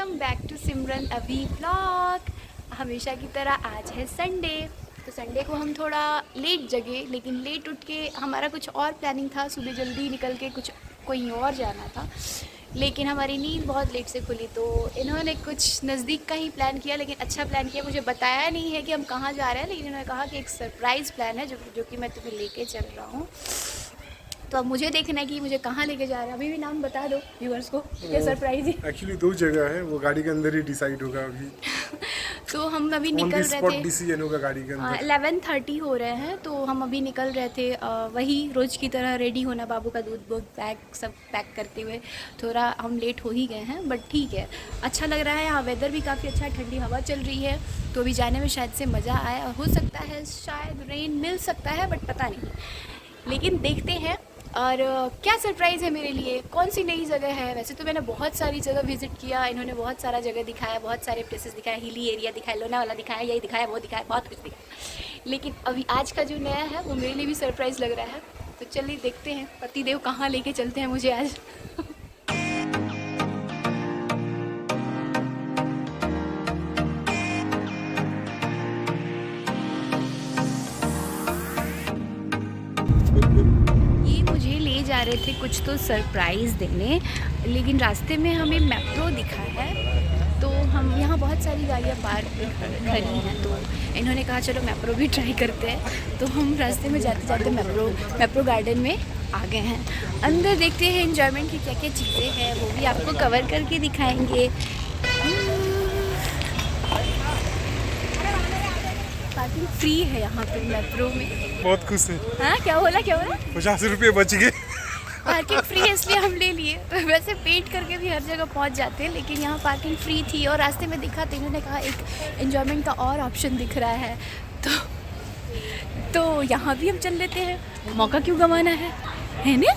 Welcome back to सिमरन अभी blog. हमेशा की तरह आज है संडे, तो संडे को हम थोड़ा लेट जगे, लेकिन लेट उठ के हमारा कुछ और प्लानिंग था। सुबह जल्दी निकल के कुछ कहीं और जाना था, लेकिन हमारी नींद बहुत लेट से खुली, तो इन्होंने कुछ नज़दीक का ही प्लान किया, लेकिन अच्छा प्लान किया। मुझे बताया नहीं है कि हम कहाँ जा रहे हैं, लेकिन इन्होंने कहा कि एक सरप्राइज़ प्लान है जो कि मैं तुम्हें लेके चल रहा हूँ। तो अब मुझे देखना है कि मुझे कहाँ लेके जा रहे हैं। अभी भी नाम बता दो व्यूअर्स को, क्या सरप्राइज है। एक्चुअली दो जगह है, वो गाड़ी के अंदर ही डिसाइड होगा अभी। तो हम अभी ऑन निकल द रहे स्पॉट थे। डिसीजन होगा गाड़ी के अंदर। 11:30 हो रहे हैं, तो हम अभी निकल रहे थे। वही रोज़ की तरह रेडी होना, बाबू का दूध वूध पैक सब पैक करते हुए। थोड़ा हम लेट हो ही गए हैं, बट ठीक है, अच्छा लग रहा है। यहाँ वेदर भी काफ़ी अच्छा है, ठंडी हवा चल रही है, तो अभी जाने में शायद से मज़ा आए। और हो सकता है शायद रेन मिल सकता है, बट पता नहीं, लेकिन देखते हैं। और क्या सरप्राइज़ है मेरे लिए, कौन सी नई जगह है। वैसे तो मैंने बहुत सारी जगह विज़िट किया, इन्होंने बहुत सारा जगह दिखाया, बहुत सारे प्लेसेस दिखाया, हिली एरिया दिखाया, लोनावाला दिखाया, यही दिखाया, वो दिखाया, बहुत कुछ दिखाया। लेकिन अभी आज का जो नया है वो मेरे लिए भी सरप्राइज़ लग रहा है। तो चलिए देखते हैं पतिदेव कहाँ लेके चलते हैं मुझे आज। ये मुझे ले जा रहे थे कुछ तो सरप्राइज़ देने, लेकिन रास्ते में हमें मेट्रो दिखा है। तो हम यहाँ बहुत सारी गाड़ियाँ पार्क खड़ी हैं, तो इन्होंने कहा चलो मेट्रो भी ट्राई करते हैं। तो हम रास्ते में जाते जाते मेट्रो गार्डन में आ गए हैं। अंदर देखते हैं एंजॉयमेंट की क्या क्या चीज़ें हैं, वो भी आपको कवर करके दिखाएंगे। पार्किंग फ्री है यहाँ पे मेट्रो में। बहुत खुश है। हाँ, क्या बोला 50 रुपये बच गए। पार्किंग फ्री है इसलिए हम ले लिए। वैसे पेड करके भी हर जगह पहुंच जाते हैं, लेकिन यहाँ पार्किंग फ्री थी और रास्ते में दिखा, तो इन्होंने कहा एक एंजॉयमेंट का और ऑप्शन दिख रहा है, तो यहाँ भी हम चल लेते हैं। मौका क्यों गंवाना है ना,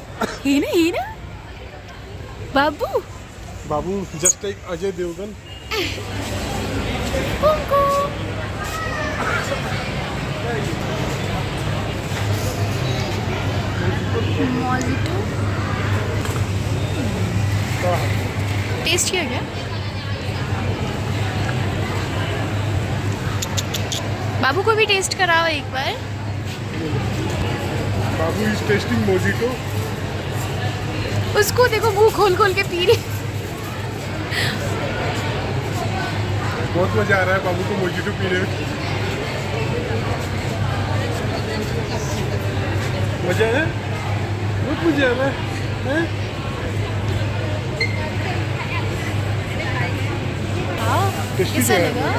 है ना बाबू। बाबू जस्ट लाइक अजय देवगन। कुंकू। मोजिटो टेस्ट किया क्या बाबू को भी टेस्ट कराओ एक बार। बाबू इज टेस्टिंग मोजिटो। उसको देखो मुंह खोल खोल के पी रही। बहुत मजा आ रहा है बाबू को मोजिटो पीने में। मजा है, बहुत मजा आ रहा है। कैसा लगा?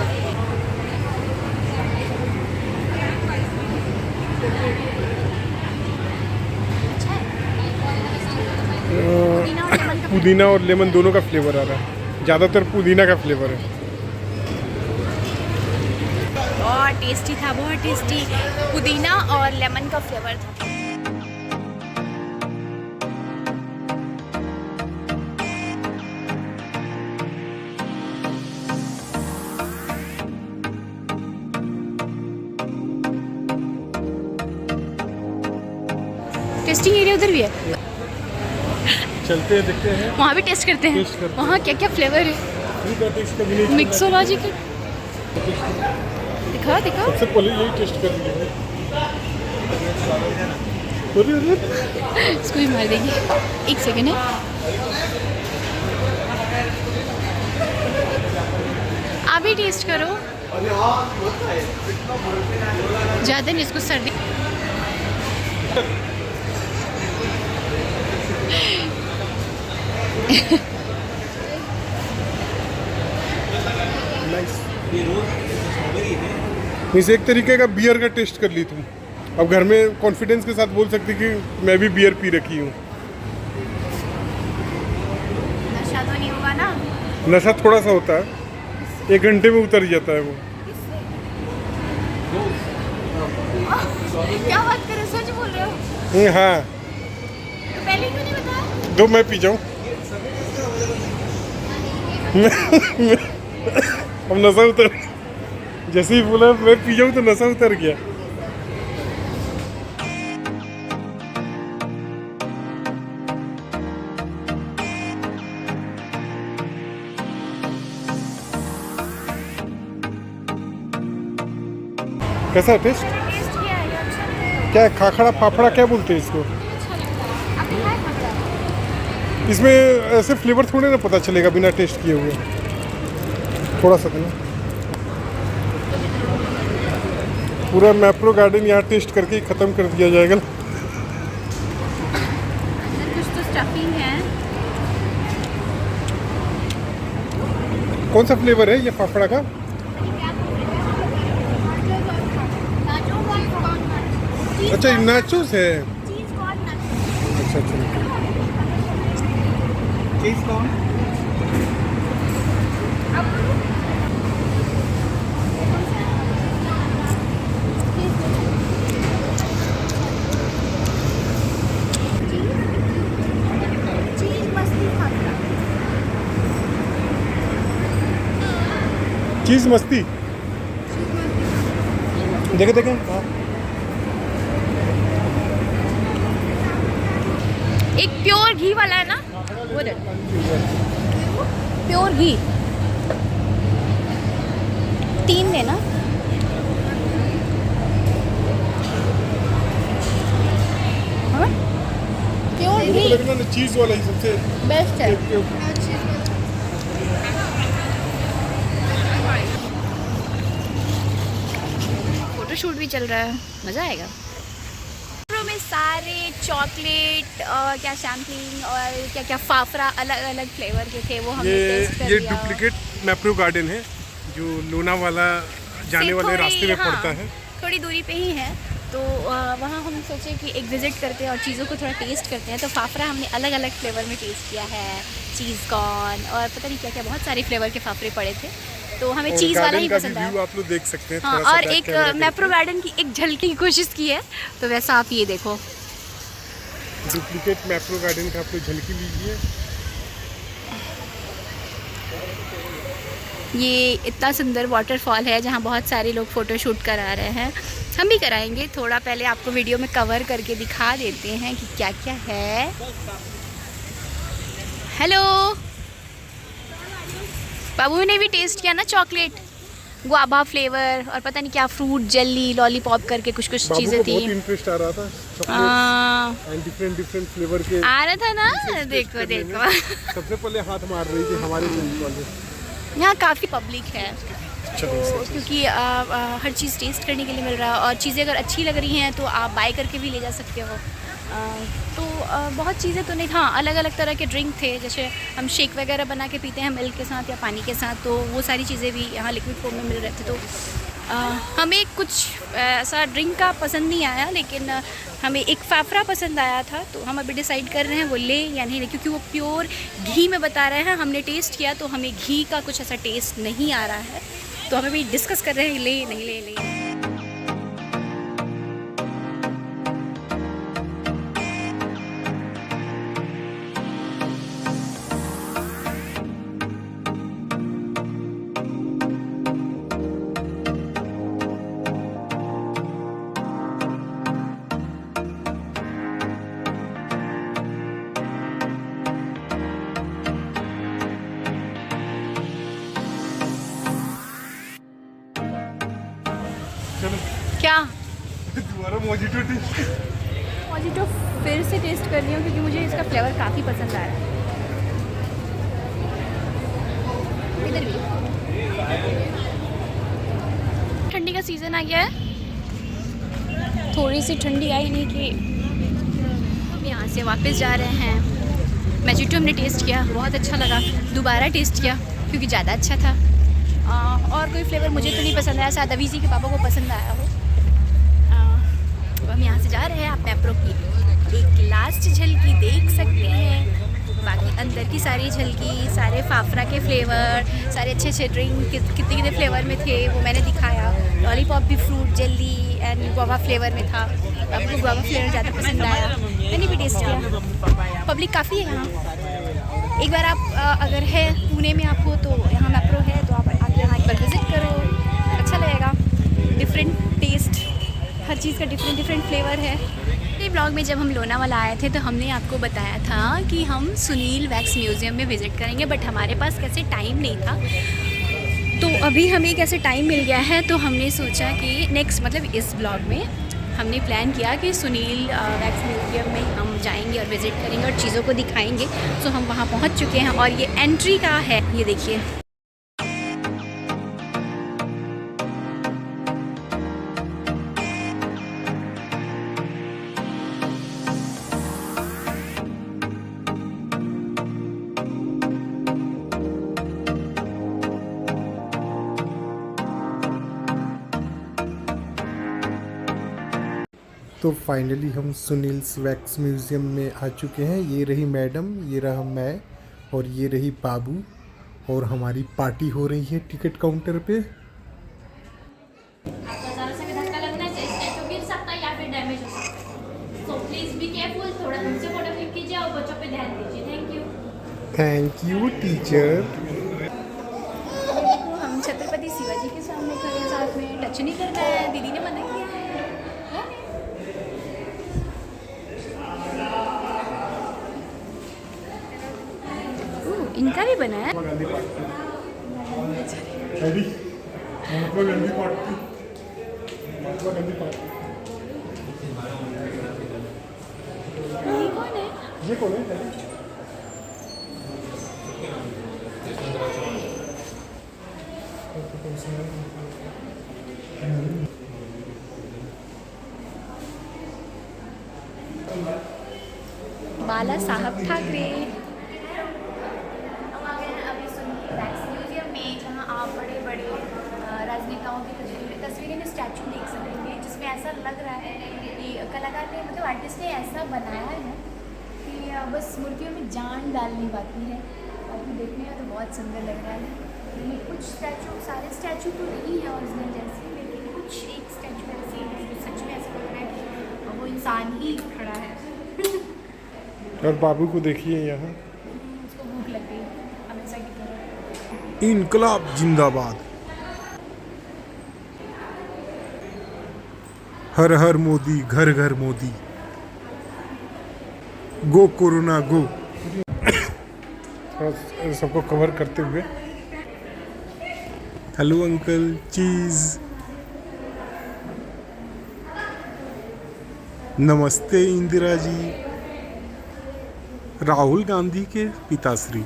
पुदीना और लेमन दोनों का फ्लेवर आ रहा है, ज़्यादातर पुदीना का फ्लेवर है। बहुत टेस्टी था, बहुत टेस्टी। पुदीना और लेमन का फ्लेवर था। टेस्टिंग एरिया उधर भी है, चलते हैं, देखते हैं। वहाँ भी टेस्ट करते हैं। वहाँ क्या क्या फ्लेवर है, मिक्सोलॉजी का दिखा। सबसे पहले यही टेस्ट कर लिए। इसको भी मार देंगे, एक सेकेंड है। आप भी टेस्ट करो, ज़्यादा नहीं, इसको सर्दी। मीन्स एक तरीके का बियर का टेस्ट कर ली तुम। अब घर में कॉन्फिडेंस के साथ बोल सकती कि मैं भी बियर पी रखी हूँ। नशा तो नहीं होगा ना? नशा थोड़ा सा होता है, 1 घंटे में उतर जाता है वो। क्या बात कर रहे हो, सच बोल रहे हो? हाँ, तो पहले क्यों नहीं बताया? दो मैं पी जाऊँ। अब नशा उतर, जैसे ही बोला मैं पी जाऊँ तो नशा उतर गया। कैसा है टेस्ट? टेस्ट किया है, ये अच्छा लगेगा। क्या है, खाखड़ा फाफड़ा क्या बोलते हैं इसको? अच्छा लगता है। आपने खाया खाखरा? इसमें ऐसे फ्लेवर थोड़े ना पता चलेगा बिना टेस्ट किए हुए। थोड़ा सा देना। पूरा मैप्रो गार्डन यहाँ टेस्ट करके ही ख़त्म कर दिया जाएगा। अंदर कुछ तो स्टफिंग है। कौन सा फ्लेवर है ये फाफड़ा का? अच्छा, ये नाचोस है। अच्छा अच्छा। चीज कौन? चीज़ मस्ती। देखे देखे। हाँ। एक प्योर घी वाला है ना, वो दे। प्योर घी 3 देना। हाँ? प्योर मेरे को घी लग रहा है चीज़ वाला ही सबसे बेस्ट है। फोटोशूट भी चल रहा है, मज़ा आएगा। में सारे चॉकलेट क्या शैम्पेन और क्या क्या फाफड़ा अलग अलग फ्लेवर के थे, वो हमने टेस्ट कर ये लिया। डुप्लीकेट मैप्रो गार्डन है जो लोनावाला जाने से वाले थोड़ी- रास्ते में हाँ, पड़ता है। थोड़ी दूरी पे ही है, तो वहाँ हम सोचे कि एक विज़िट करते हैं और चीज़ों को थोड़ा टेस्ट करते हैं। तो फाफड़ा हमने अलग अलग फ्लेवर में टेस्ट किया है, चीज़ कॉर्न और पता नहीं क्या क्या, बहुत सारे फ्लेवर के फाफड़े पड़े थे, तो हमें और चीज़ वाला गार्डन ही का पसंद भी आया। व्यू आप लोग देख सकते हैं। हाँ, थोड़ा सा और बैक एक कैमरा करके। मैप्रो गार्डन की एक झलकी की कोशिश की है, तो वैसा आप ये देखो। डुप्लीकेट मैप्रो गार्डन का आप लोग झलकी लीजिए। ये इतना सुंदर वाटरफॉल है जहाँ बहुत सारे लोग फ़ोटो शूट करा रहे हैं, हम भी कराएंगे। थोड़ा पहले आपको वीडियो में कवर करके दिखा देते हैं कि क्या क्या है। हेलो, बाबू ने भी टेस्ट किया ना चॉकलेट, गुआवा फ्लेवर और पता नहीं क्या फ्रूट जेली लॉलीपॉप करके कुछ कुछ बाबू चीज़ें को थी। बहुत इंटरेस्ट आ रहा था chocolate and different different flavour के। आ रहा था ना, taste देखो करने में। देखो। सबसे पहले हाथ मार रही थी हमारे फ्रेंड वाले। यहाँ काफ़ी पब्लिक है, चलो तो क्योंकि हर चीज़ टेस्ट करने के लिए मिल रहा है और चीज़ें अगर अच्छी लग रही हैं तो आप बाय करके भी ले जा सकते हो। तो बहुत चीज़ें तो नहीं, हाँ अलग अलग तरह के ड्रिंक थे, जैसे हम शेक वगैरह बना के पीते हैं मिल्क के साथ या पानी के साथ, तो वो सारी चीज़ें भी यहाँ लिक्विड फॉर्म में मिल रहे थे। तो हमें कुछ ऐसा ड्रिंक का पसंद नहीं आया, लेकिन हमें एक फाफड़ा पसंद आया था, तो हम अभी डिसाइड कर रहे हैं वो ले या नहीं ले, क्योंकि वो प्योर घी में बता रहे हैं। हमने टेस्ट किया तो हमें घी का कुछ ऐसा टेस्ट नहीं आ रहा है, तो हमें भी डिस्कस कर रहे हैं ले नहीं ले ले। चलो क्या दोबारा मोजिटो टेस्ट। मोजिटो फिर से टेस्ट कर रही हूँ क्योंकि मुझे इसका फ्लेवर काफ़ी पसंद आ रहा है। इधर भी ठंडी का सीज़न आ गया है, थोड़ी सी ठंडी आई नहीं कि हम यहाँ से वापस जा रहे हैं। मोजिटो हमने टेस्ट किया, बहुत अच्छा लगा, दोबारा टेस्ट किया क्योंकि ज़्यादा अच्छा था। और कोई फ्लेवर मुझे तो नहीं पसंद आया, शायद अवीज़ी के पापा को पसंद आया हो। तो हम यहाँ से जा रहे हैं, आप मैप्रो की एक लास्ट झलकी देख सकते हैं। बाकी अंदर की सारी झलकी, सारे फाफड़ा के फ्लेवर, सारे अच्छे अच्छे ड्रिंक कितने कितने फ्लेवर में थे वो मैंने दिखाया। लॉलीपॉप भी fruit jelly and guava flavour में था, आपको गुआवा फ्लेवर ज़्यादा पसंद आया, मैंने भी टेस्ट किया। पब्लिक काफ़ी है यहाँ, एक बार आप अगर है पुणे में आप हो तो यहाँ मैप्रो है, तो आप आके यहाँ एक बार विज़िट करो, अच्छा लगेगा। डिफरेंट टेस्ट, हर चीज़ का डिफरेंट डिफरेंट फ्लेवर है। पिछले ब्लॉग में जब हम लोनावाला आए थे तो हमने आपको बताया था कि हम सुनील वैक्स म्यूज़ियम में विज़िट करेंगे, बट हमारे पास कैसे टाइम नहीं था। तो अभी हमें एक ऐसे टाइम मिल गया है, तो हमने सोचा कि नेक्स्ट मतलब इस ब्लॉग में हमने प्लान किया कि सुनील वैक्स म्यूजियम में हम जाएंगे और विज़िट करेंगे और चीज़ों को दिखाएंगे। तो हम वहाँ पहुँच चुके हैं और ये एंट्री का है, ये देखिए। तो फाइनली हम सुनील्स वैक्स म्यूज़ियम में आ चुके हैं। ये रही मैडम, ये रहा मैं और ये रही बाबू, और हमारी पार्टी हो रही है टिकट काउंटर पे। आपको ज़्यादा से धक्का लगना है, स्टैचू गिर सकता है या फिर डैमेज हो सकता है। सो प्लीज़ बी केयरफुल, थोड़ा ढंग से फोटो क्लिक कीजिए और बच्चों पे ध्यान दीजिए। Thank you. Thank you teacher. देखो हम छत्रपति शिवाजी के सामने खड़े हैं, साथ में टच नहीं करना है, दीदी ने मना किया है। इनका भी बना है। ये कौन है? ये कौन है? बाला साहब ठाकरे। हम आ गए हैं अभी सुनील वैक्स म्यूजियम में, जहाँ आप बड़े बड़े राजनेताओं की तस्वीरें स्टैचू देख सकेंगे, जिसमें ऐसा लग रहा है कि कलाकार ने मतलब आर्टिस्ट ने ऐसा बनाया है कि बस मूर्तियों में जान डालनी बाकी है। बाकी देखने में तो बहुत सुंदर लग रहा है। ये कुछ स्टैचू, सारे स्टैचू तो नहीं है ओरिजिनल जैसे, लेकिन कुछ एक स्टैचू ऐसे है जो सच में ऐसा लग रहा है कि वो इंसान ही खड़ा है। और बाबू को देखिए यहाँ। उसको भूख लग गई हमेशा की तरह। इनकलाब जिंदाबाद। हर हर मोदी, घर घर मोदी। गो कोरोना गो। सबको कवर करते हुए। हेलो अंकल, चीज। नमस्ते इंदिरा जी। राहुल गांधी के पिताश्री।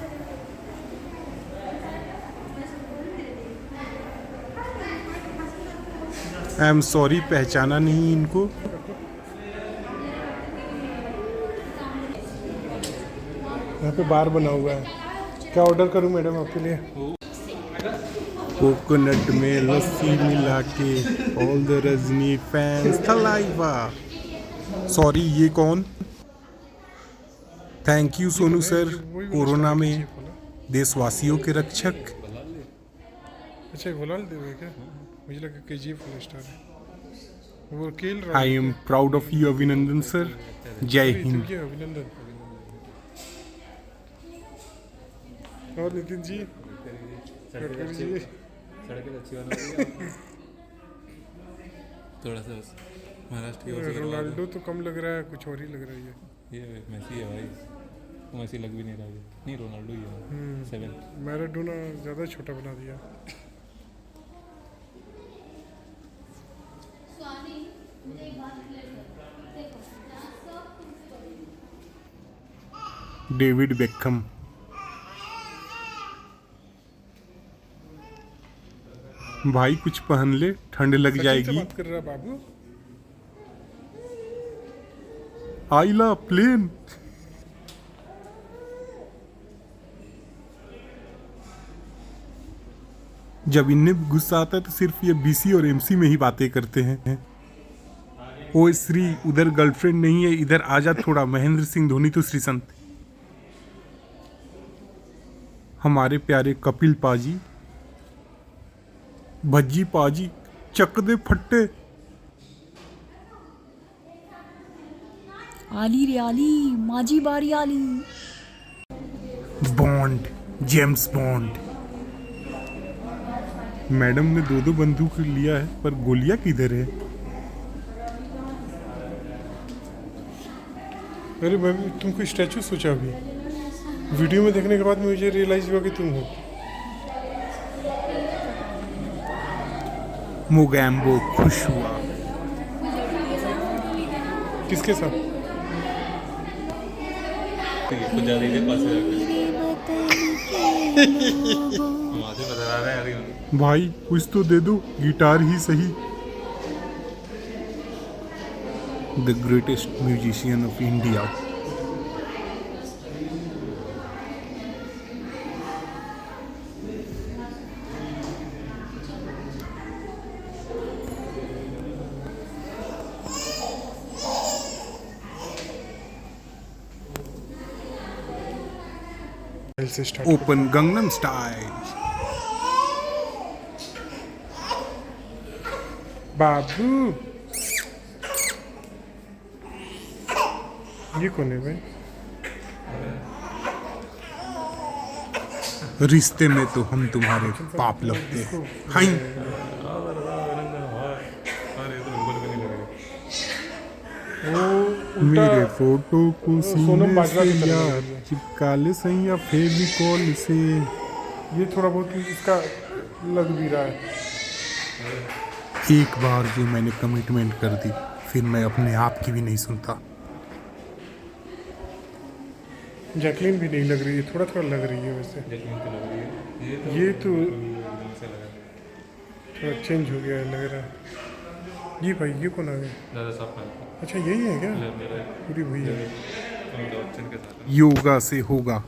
आई एम सॉरी, पहचाना नहीं इनको। यहाँ पे बार बना हुआ है। क्या ऑर्डर करूँ मैडम आपके लिए? कोकोनट में लस्सी मिला के all the Rajni fans Thalaiva. Sorry, ये कौन? Thank you Sonu sir, corona में देशवासियों के रक्षक। अच्छा बोला देवे क्या? मुझे लगा KGF फुल स्टार है वो खेल रहा है। I am proud of you अभिनंदन सर। जय हिंद। अभिनंदन। और नितिन जी, गडकरी जी, सड़कें अच्छी बना थोड़ा सा बस महाराष्ट्र की ओर से रोनाल्डो तो कम लग रहा है, कुछ और ही लग रहा है ये मेसी है भाई, वो मेसी लग भी नहीं रहा है। नहीं रोनाल्डो ही है 7। मैराडोना ज़्यादा छोटा बना दिया। David Beckham. भाई कुछ पहन ले, ठंड लग सचिन से जाएगी। बात कर रहा है बाबू। आइला प्लेन। जब इन्हें गुस्सा आता है तो सिर्फ ये BC और MC में ही बातें करते हैं। ओ श्री, उधर गर्लफ्रेंड नहीं है, इधर आजा थोड़ा। महेंद्र सिंह धोनी तो श्री संत। हमारे प्यारे कपिल पाजी। भज्जी पाजी, चक दे फट्टे। आली रे आली, माजी बारी आली। Bond, James bond. मैडम ने 2-2 बंदूक लिया है, पर गोलियां किधर है? अरे मैं भी तुमको स्टैचू सोचा अभी, वीडियो में देखने के बाद मुझे रियलाइज हुआ कि तुम हो। मोगैम्बो खुश हुआ। किसके साथ? कुछ ज़्यादा ही पास मुझे बता रहा है यार। भाई कुछ तो दे दो, गिटार ही सही। The greatest musician of India. से स्टार्ट। Open Gangnam style. बाबू ये कौन है भाई? रिश्ते में तो हम तुम्हारे पाप लगते हैं। हाय अरे तो बिल्कुल भी नहीं लगेगा। वो मेरे फोटो को सोनम सीने बाजवा से की तरह यार लग रही है। चिपका ले सही या फेविकॉल से। ये थोड़ा बहुत इसका लग भी रहा है। एक बार जो मैंने कमिटमेंट कर दी फिर मैं अपने आप की भी नहीं सुनता। जैकलीन भी नहीं लग रही है, थोड़ा थोड़ा लग रही है वैसे। जैकलीन तो लग रही है। ये तो से लगा थोड़ा चेंज हो गया है लग रहा है। ये भाई ये कौन आ गया? ज़्यादा साफ ना अच्छा यही है क्या? मेरा पूरी वही है। ऑप्शन के साथ योगा से होगा।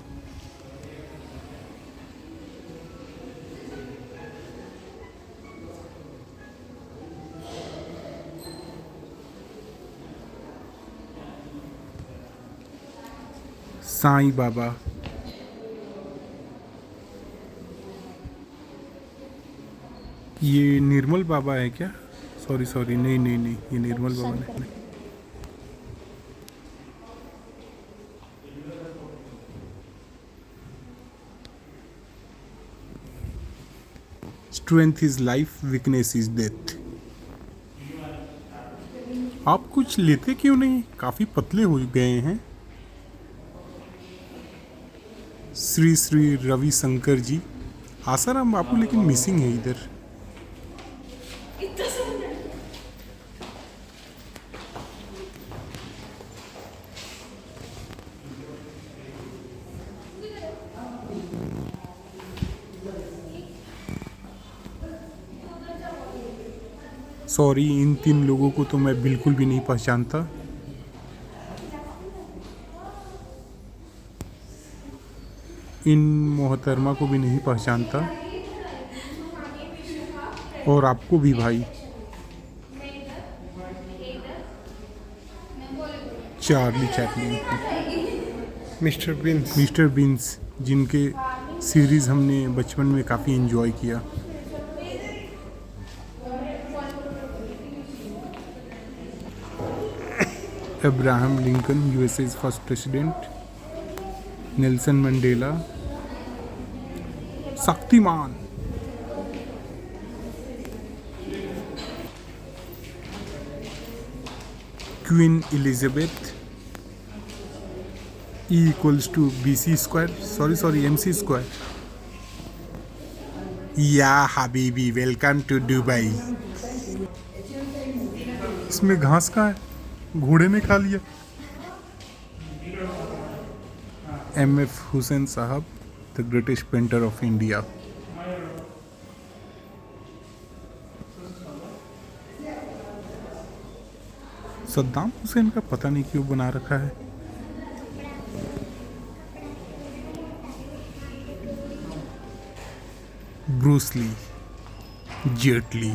साईं बाबा। ये निर्मल बाबा है क्या? सॉरी नहीं नहीं नहीं, ये निर्मल बाबा नहीं। Strength is life, weakness is death. आप कुछ लेते क्यों नहीं? काफी पतले हो गए हैं। श्री श्री रविशंकर जी। आसाराम बापू लेकिन मिसिंग है इधर। सॉरी, इन 3 लोगों को तो मैं बिल्कुल भी नहीं पहचानता। इन मोहतरमा को भी नहीं पहचानता, और आपको भी भाई। चार्ली चैपलिन, मिस्टर बीन्स, जिनके सीरीज़ हमने बचपन में काफ़ी एंजॉय किया। Abraham Lincoln, USA's first president. Nelson Mandela. Shaktimaan. Queen Elizabeth. E equals to BC square, sorry MC square। या हबीबी, वेलकम टू दुबई। इसमें घास का है, घोड़े ने खा लिया। MF हुसैन साहब, the greatest painter of India. Saddam Hussein का पता नहीं क्यों बना रखा है। Bruce Lee, Jet Li.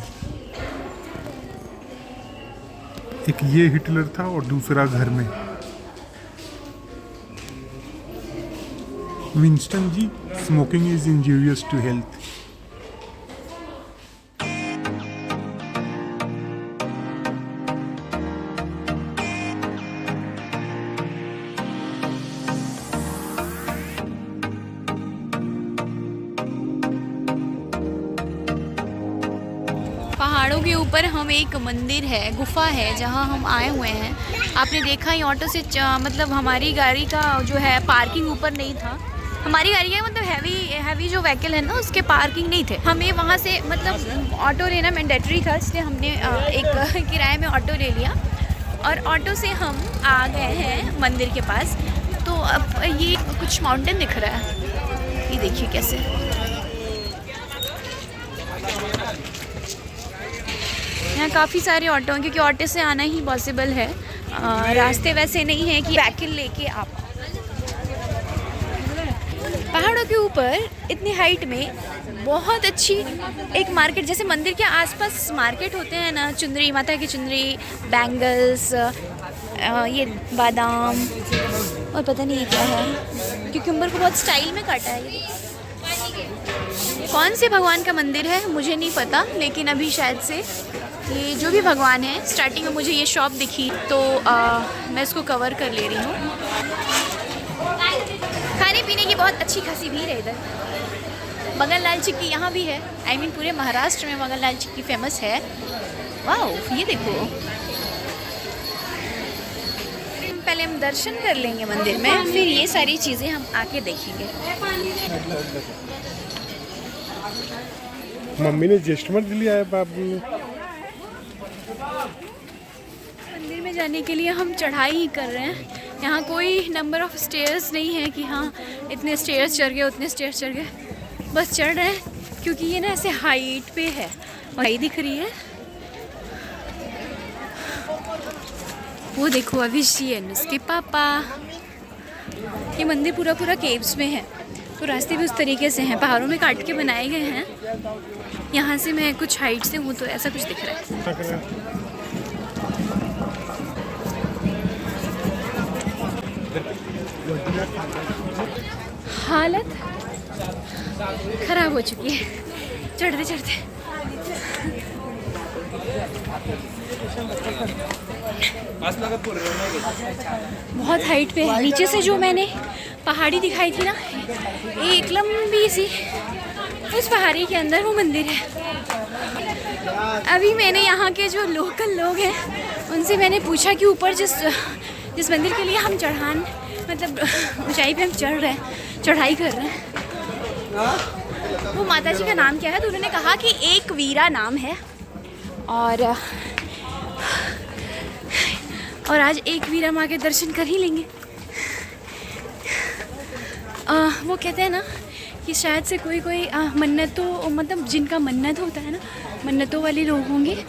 एक ये हिटलर था और दूसरा घर में। Winston ji, smoking is injurious to health. पहाड़ों के ऊपर हम एक मंदिर है, गुफा है, जहाँ हम आए हुए हैं। आपने देखा ही ऑटो से मतलब हमारी गाड़ी का जो है पार्किंग ऊपर नहीं था, हमारी गाड़ी है मतलब हैवी जो व्हीकल है ना उसके पार्किंग नहीं थे। हमें वहाँ से मतलब ऑटो लेना मैंडेटरी था, इसलिए हमने एक किराए में ऑटो ले लिया और ऑटो से हम आ गए हैं मंदिर के पास। तो अब ये कुछ माउंटेन दिख रहा है, ये देखिए कैसे। यहाँ काफ़ी सारे ऑटो हैं क्योंकि ऑटो से आना ही पॉसिबल है, रास्ते वैसे नहीं है कि व्हीकल लेके आप। पहाड़ों के ऊपर इतनी हाइट में बहुत अच्छी एक मार्केट, जैसे मंदिर के आसपास मार्केट होते हैं ना, चुंदरी, माता की चुंदरी, बैंगल्स, ये बादाम और पता नहीं ये क्या है, क्यूकम्बर को बहुत स्टाइल में काटा है। ये कौन से भगवान का मंदिर है मुझे नहीं पता, लेकिन अभी शायद से ये जो भी भगवान है, स्टार्टिंग में मुझे ये शॉप दिखी तो मैं इसको कवर कर ले रही हूँ। खाने पीने की बहुत अच्छी खासी भीड़ है इधर। मगन लाल चिक्की यहाँ भी है, I mean पूरे महाराष्ट्र में मगन लाल चिक्की फेमस है। वाह, ये देखो। पहले हम दर्शन कर लेंगे मंदिर में, फिर ये सारी चीज़ें हम आके देखेंगे। मम्मी ने ज्येष्ठ मत लिया है बाबू ने। मंदिर में जाने के लिए हम चढ़ाई ही कर रहे हैं। यहाँ कोई नंबर ऑफ स्टेयर्स नहीं है कि हाँ इतने स्टेयर्स चढ़ गए उतने स्टेयर्स चढ़ गए, बस चढ़ रहे हैं क्योंकि ये ना ऐसे हाइट पे है। वही दिख रही है वो, देखो अभिषेक उसके पापा। ये मंदिर पूरा पूरा केव्स में है, तो रास्ते भी उस तरीके से हैं, पहाड़ों में काट के बनाए गए हैं। यहाँ से मैं कुछ हाइट से हूँ तो ऐसा कुछ दिख रहा है। हालत खराब हो चुकी है चढ़ते चढ़ते। बहुत हाइट पे है। नीचे से जो मैंने पहाड़ी दिखाई थी ना, एक लंबी सी, उस पहाड़ी के अंदर वो मंदिर है। अभी मैंने यहाँ के जो लोकल लोग हैं उनसे मैंने पूछा कि ऊपर जिस मंदिर के लिए हम चढ़ान मतलब ऊंचाई पे हम चढ़ रहे हैं, चढ़ाई कर रहे हैं, वो माता जी का नाम क्या है। तो उन्होंने कहा कि एक वीरा नाम है और आज एक वीरा माँ के दर्शन कर ही लेंगे। वो कहते हैं ना कि शायद से कोई मन्नतों मतलब जिनका मन्नत होता है ना, मन्नतों वाले लोग होंगे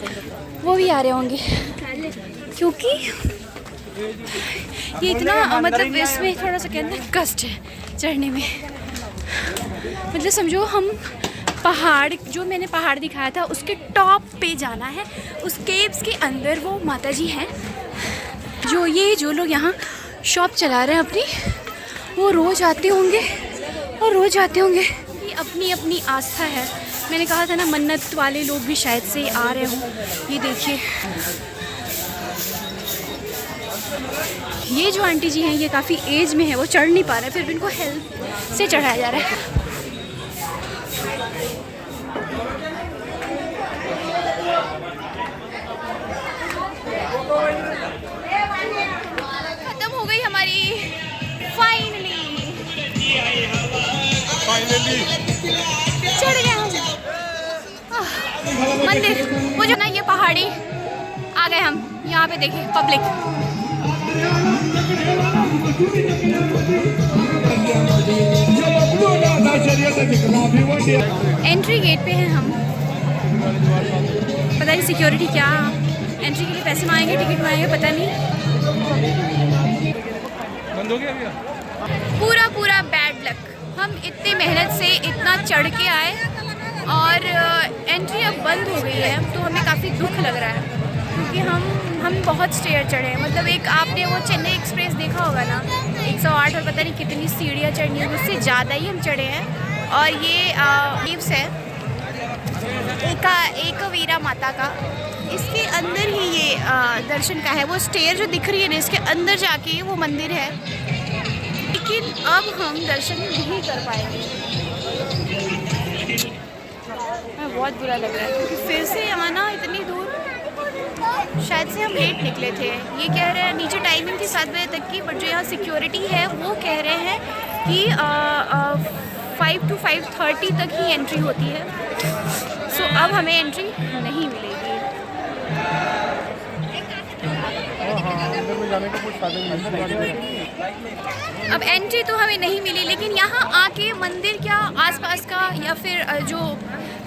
वो भी आ रहे होंगे, क्योंकि ये इतना मतलब इसमें थोड़ा सा कहते हैं कष्ट है चढ़ने में। मतलब समझो हम पहाड़, जो मैंने पहाड़ दिखाया था उसके टॉप पे जाना है, उस केव्स के अंदर वो माता जी हैं। जो लोग यहाँ शॉप चला रहे हैं अपनी, वो रोज़ आते होंगे और रोज़ आते होंगे। ये अपनी अपनी आस्था है। मैंने कहा था ना मन्नत वाले लोग भी शायद से आ रहे हों। ये देखिए, ये जो आंटी जी हैं ये काफ़ी एज में है, वो चढ़ नहीं पा रहे, फिर भी इनको हेल्प से चढ़ाया जा रहा है। खत्म हो गई हमारी फाइनली चढ़ गए हम मंदिर। वो जो ना ये पहाड़ी आ गए हम, यहाँ पे देखिए पब्लिक। एंट्री गेट पे हैं हम, पता नहीं सिक्योरिटी क्या एंट्री के लिए पैसे मांगेंगे, टिकट मांगेंगे, पता नहीं। बंद हो गया भैया। पूरा बैड लक। हम इतनी मेहनत से इतना चढ़ के आए और एंट्री अब बंद हो गई है, तो हमें काफ़ी दुख लग रहा है क्योंकि हम बहुत स्टेयर चढ़े हैं। मतलब एक आपने वो चेन्नई एक्सप्रेस देखा होगा ना, 108 और पता नहीं कितनी सीढ़ियाँ चढ़नी है, उससे ज़्यादा ही हम चढ़े हैं। और ये लीव्स है एक वीरा माता का, इसके अंदर ही ये दर्शन का है। वो स्टेयर जो दिख रही है ना, इसके अंदर जाके वो मंदिर है, लेकिन अब हम दर्शन नहीं कर पाएंगे। बहुत बुरा लग रहा है क्योंकि फिर से आना इतनी दूर। शायद से हम लेट निकले थे, ये कह रहे हैं नीचे टाइमिंग थी 7 बजे तक की, बट जो यहाँ सिक्योरिटी है वो कह रहे हैं कि 5 to 5:30 तक ही एंट्री होती है। सो अब हमें एंट्री नहीं मिलेगी। अंदर में जाने का कुछ साधन नहीं। अब एंट्री तो हमें नहीं मिली, लेकिन यहाँ आके मंदिर क्या आसपास का या फिर जो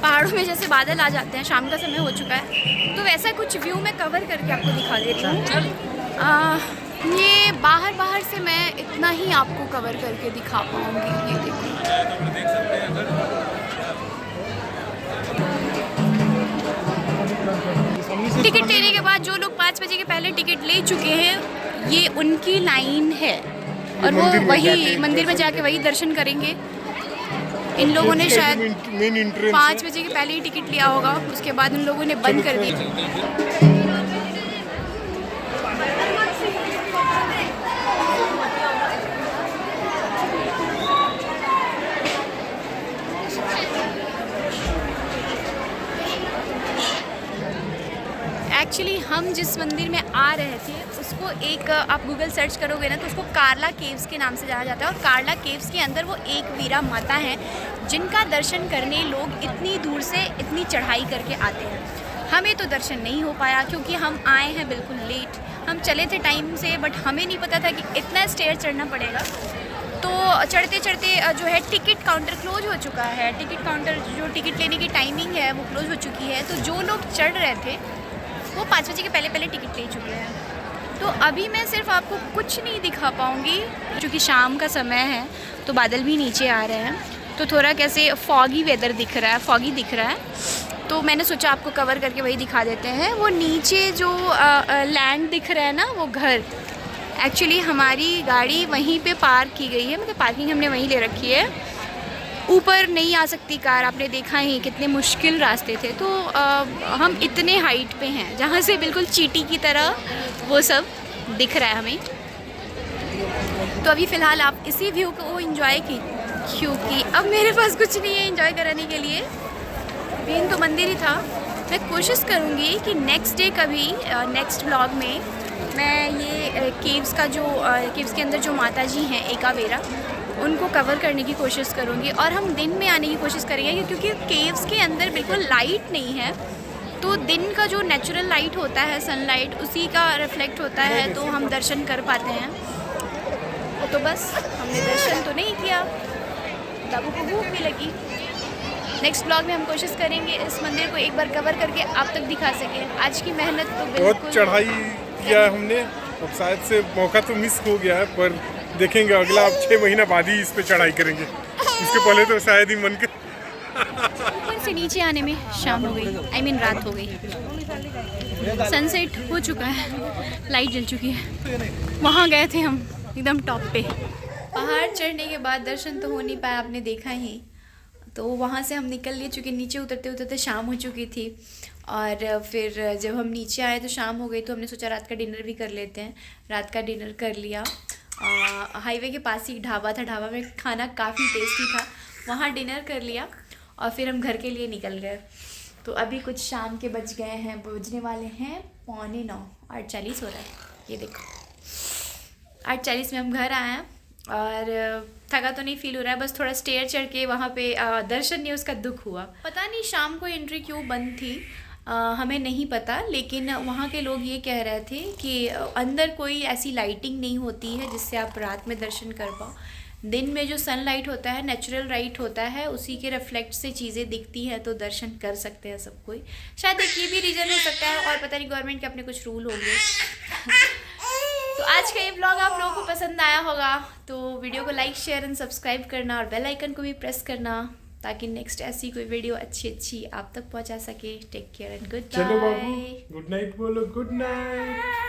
पहाड़ों में जैसे बादल आ जाते हैं, शाम का समय हो चुका है, तो वैसा कुछ व्यू मैं कवर करके आपको दिखा देती हूँ। ये बाहर से मैं इतना ही आपको कवर करके दिखा पाऊँगी। ये देखो, टिकट लेने के बाद जो लोग 5 बजे के पहले टिकट ले चुके हैं, ये उनकी लाइन है और वो वही मंदिर में जाके वही दर्शन करेंगे। इन लोगों ने शायद मेन एंट्रेंस 5 बजे के पहले ही टिकट लिया होगा, उसके बाद उन लोगों ने बंद कर दी। एक्चुअली हम जिस मंदिर में आ रहे थे उसको एक आप गूगल सर्च करोगे ना तो उसको कार्ला केव्स के नाम से जाना जाता है। और कार्ला केव्स के अंदर वो एक वीरा माता हैं जिनका दर्शन करने लोग इतनी दूर से इतनी चढ़ाई करके आते हैं। हमें तो दर्शन नहीं हो पाया क्योंकि हम आए हैं बिल्कुल लेट। हम चले थे टाइम से, बट हमें नहीं पता था कि इतना स्टेयर चढ़ना पड़ेगा। तो चढ़ते चढ़ते जो है टिकट काउंटर क्लोज हो चुका है। टिकट काउंटर जो टिकट लेने की टाइमिंग है वो क्लोज हो चुकी है। तो जो लोग चढ़ रहे थे वो 5 बजे के पहले टिकट ले चुके हैं। तो अभी मैं सिर्फ आपको कुछ नहीं दिखा पाऊँगी क्योंकि शाम का समय है, तो बादल भी नीचे आ रहे हैं, तो थोड़ा कैसे फॉगी वेदर दिख रहा है, फॉगी दिख रहा है। तो मैंने सोचा आपको कवर करके वही दिखा देते हैं। वो नीचे जो लैंड दिख रहा है ना, वो घर, एक्चुअली हमारी गाड़ी वहीं पे पार्क की गई है, मतलब पार्किंग हमने वहीं ले रखी है। ऊपर नहीं आ सकती कार, आपने देखा ही कितने मुश्किल रास्ते थे। तो हम इतने हाइट पे हैं जहाँ से बिल्कुल चींटी की तरह वो सब दिख रहा है हमें। तो अभी फ़िलहाल आप इसी व्यू को एंजॉय की, क्योंकि अब मेरे पास कुछ नहीं है एंजॉय कराने के लिए। मेन तो मंदिर ही था। मैं कोशिश करूँगी कि नेक्स्ट डे कभी नेक्स्ट व्लॉग में मैं ये केव्स का जो केव्स के अंदर जो माता जी हैं एकावेरा, उनको कवर करने की कोशिश करूँगी। और हम दिन में आने की कोशिश करेंगे क्योंकि केव्स के अंदर बिल्कुल लाइट नहीं है, तो दिन का जो नेचुरल लाइट होता है, सनलाइट, उसी का रिफ्लेक्ट होता है, तो हम दर्शन कर पाते हैं। तो बस हमने दर्शन तो नहीं किया, बाबू को भूख भी लगी। नेक्स्ट ब्लॉग में हम कोशिश करेंगे इस मंदिर को एक बार कवर करके आप तक दिखा सकें। आज की मेहनत तो बहुत बिल्कुल चढ़ाई किया है हमने, अब शायद से मौका तो मिस हो गया है, पर देखेंगे अगला अब 6 महीना बाद ही इस पे चढ़ाई करेंगे। इसके पहले तो शायद ही मन के ऊपर से नीचे आने में शाम हो गई, I mean रात हो गई। सनसेट हो चुका है, लाइट जल चुकी है। वहाँ गए थे हम एकदम टॉप पे। पहाड़ चढ़ने के बाद दर्शन तो हो नहीं पाया, आपने देखा ही। तो वहाँ से हम निकल लिए, चूँकि नीचे उतरते उतरते शाम हो चुकी थी। और फिर जब हम नीचे आए तो शाम हो गई, तो हमने सोचा रात का डिनर भी कर लेते हैं। रात का डिनर कर लिया। हाईवे के पास ही ढाबा था, ढाबा में खाना काफ़ी टेस्टी था, वहाँ डिनर कर लिया और फिर हम घर के लिए निकल गए। तो अभी कुछ शाम के बजने वाले हैं 8:45, 8:40 हो रहा है। ये देखो 8:40 में हम घर आए हैं और थका तो नहीं फील हो रहा है, बस थोड़ा स्टेयर चढ़ के वहाँ पे दर्शन नहीं, उसका दुख हुआ। पता नहीं शाम को एंट्री क्यों बंद थी, हमें नहीं पता, लेकिन वहाँ के लोग ये कह रहे थे कि अंदर कोई ऐसी लाइटिंग नहीं होती है जिससे आप रात में दर्शन कर पाओ। दिन में जो सनलाइट होता है, नेचुरल लाइट होता है, उसी के रिफ्लेक्ट से चीज़ें दिखती हैं, तो दर्शन कर सकते हैं सब कोई। शायद एक ये भी रीज़न हो सकता है, और पता नहीं गवर्नमेंट के अपने कुछ रूल होंगे। तो आज का ये ब्लॉग आप लोगों को पसंद आया होगा, तो वीडियो को लाइक, शेयर एंड सब्सक्राइब करना और बेल आइकन को भी प्रेस करना, ताकि नेक्स्ट ऐसी कोई वीडियो अच्छी आप तक पहुंचा सके। टेक केयर एंड गुड चलो बाबू, बाय। गुड नाइट बोलो, गुड नाइट।